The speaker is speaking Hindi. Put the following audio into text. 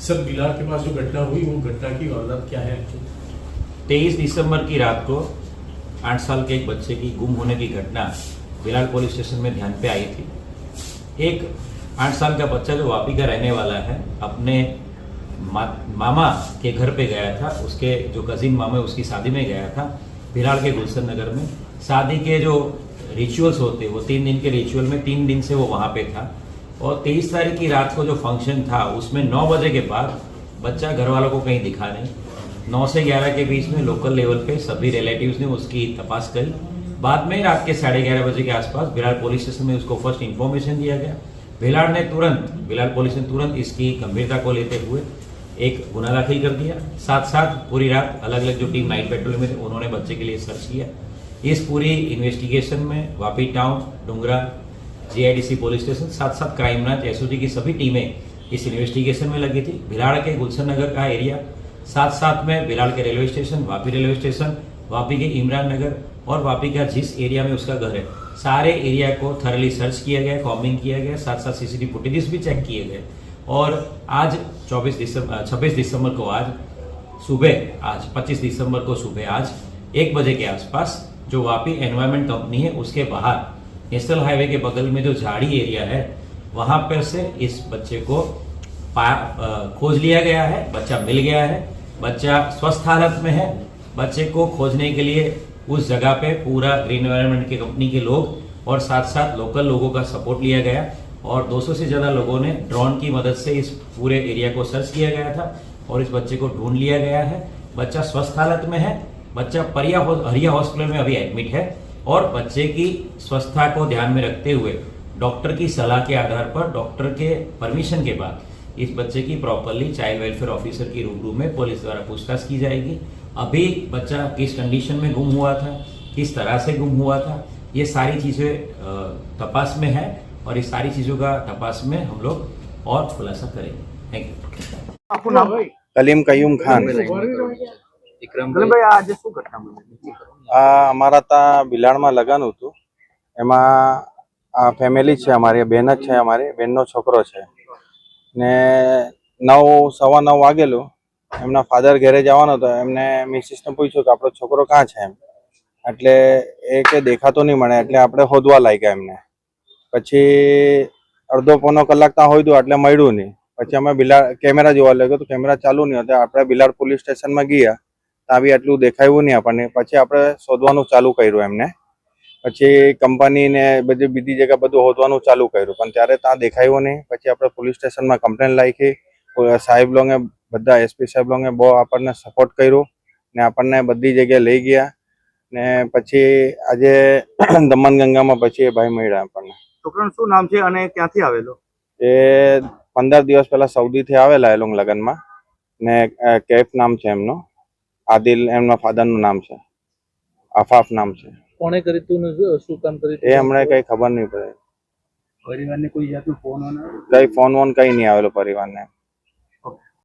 सर बिलार के पास जो घटना हुई वो घटना की वारदात क्या है? 23 दिसंबर की रात को 8 साल के एक बच्चे की गुम होने की घटना बिलार पुलिस स्टेशन में ध्यान पे आई थी। एक 8 साल का बच्चा जो वापी का रहने वाला है अपने मामा के घर पे गया था। उसके जो कजिन मामा है उसकी शादी में गया था बिलार के गुलशन नगर में। शादी के जो रिचुअल्स होते वो 3 दिन के रिचुअल में 3 दिन से वो वहाँ पे था। और 23 तारीख की रात को जो फंक्शन था उसमें 9 बजे के बाद बच्चा घर वालों को कहीं दिखा नहीं। 9 से 11 के बीच में लोकल लेवल पे सभी रिलेटिव्स ने उसकी तपास करी। बाद में रात के 11:30 बजे के आसपास बिलार पुलिस स्टेशन में उसको फर्स्ट इन्फॉर्मेशन दिया गया। बिलार पुलिस ने तुरंत इसकी गंभीरता को लेते हुए एक गुना दाखिल कर दिया। साथ साथ पूरी रात अलग अलग जो टीम नाइट पेट्रोल में थे उन्होंने बच्चे के लिए सर्च किया। इस पूरी इन्वेस्टिगेशन में Vapi town, Dungra, GIDC police station, साथ साथ क्राइम ब्रांच, एसओजी की सभी टीमें इस इन्वेस्टिगेशन में लगी थी। भिलाड़ के गुलशन नगर का एरिया, साथ साथ में भिलाड़ के railway station, Vapi railway station, Vapi के इमरान नगर और वापी का जिस एरिया में उसका घर है, सारे एरिया को थरली सर्च किया गया, कॉम्बिंग किया गया, साथ साथ सीसीटीवी फुटेजेस भी चेक किए गए। और आज 26 दिसंबर को आज 25 दिसंबर को सुबह आज 1 बजे के आसपास जो वापी एनवायरमेंट कंपनी है उसके बाहर नेशनल हाईवे के बगल में जो झाड़ी एरिया है वहां पर से इस बच्चे को खोज लिया गया है। बच्चा मिल गया है, बच्चा स्वस्थ हालत में है। बच्चे को खोजने के लिए उस जगह पे पूरा ग्रीन एनवायरमेंट की कंपनी के लोग और साथ साथ लोकल लोगों का सपोर्ट लिया गया और 200 से ज्यादा लोगों ने ड्रोन की मदद से इस पूरे एरिया को सर्च किया गया था और इस बच्चे को ढूंढ लिया गया है। बच्चा स्वस्थ हालत में है। बच्चा हरिया हॉस्पिटल में अभी एडमिट है और बच्चे की स्वस्थता को ध्यान में रखते हुए डॉक्टर की सलाह के आधार पर, डॉक्टर के परमिशन के बाद इस बच्चे की प्रॉपरली चाइल्ड वेलफेयर ऑफिसर की रूबरू में पुलिस द्वारा पूछताछ की जाएगी। अभी बच्चा किस कंडीशन में गुम हुआ था, किस तरह से गुम हुआ था, ये सारी चीजें तपास में है और इस सारी चीजों का तपास में हम लोग और खुलासा करेंगे। Thank you. आपको नाम कलीम कयूम खान। ભાઈ આજે શું ઘટના બની? અમારા તા બિલાડમાં લગન હતું એમાં ફેમિલી છે અમારી, બેન જ છે, અમારી બેનનો છોકરો છે ને 9:15 વાગેલું એમના ફાધર ઘરે જવાનો હતો। એમને મિસિસને પૂછ્યું કે આપણો છોકરો ક્યાં છે એમ, એટલે એ કે દેખાતો નહીં મળે, એટલે આપણે શોધવા લાગ્યા એમને। પછી અડધો પોણો કલાક ત્યાં હોઈતું એટલે મળ્યું નહીં। પછી અમે કેમેરા જોવા લાગ્યો તો કેમેરા ચાલુ નહીં હતા। આપણે બિલાડ પોલીસ સ્ટેશનમાં ગયા ત્યાં બી આટલું દેખાયું નહીં આપણને। પછી આપણે શોધવાનું ચાલુ કર્યું એમને। પછી કંપની ને બધી બીજી જગ્યા બધું શોધવાનું ચાલુ કર્યું પણ ત્યારે ત્યાં દેખાયું નહીં। પછી આપણે પોલીસ સ્ટેશનમાં કમ્પ્લેન લખી। સાહેબ લોકોએ બધા એસપી સાહેબ લોકોએ બહુ આપણને સપોર્ટ કર્યો ને આપણને બધી જગ્યાએ લઈ ગયા ને પછી આજે દમણ ગંગામાં પછી એ ભાઈ મળ્યા આપણને। છોકરાનું શું નામ છે અને ક્યાંથી આવેલો? એ 15 દિવસ પહેલા સૌદીથી આવેલા એ લોકો લગનમાં ને કેફ નામ છે એમનો, આદિલ એમના ફાધરનું નામ છે, આફાફ નામ છે। કોણે કરી તું શું કામ કરી? એ હમણાં કઈ ખબર નહીં પડે। પરિવારને કોઈ જાતનો ફોન કઈ ફોન વોન કઈ નહીં આવેલો પરિવારને।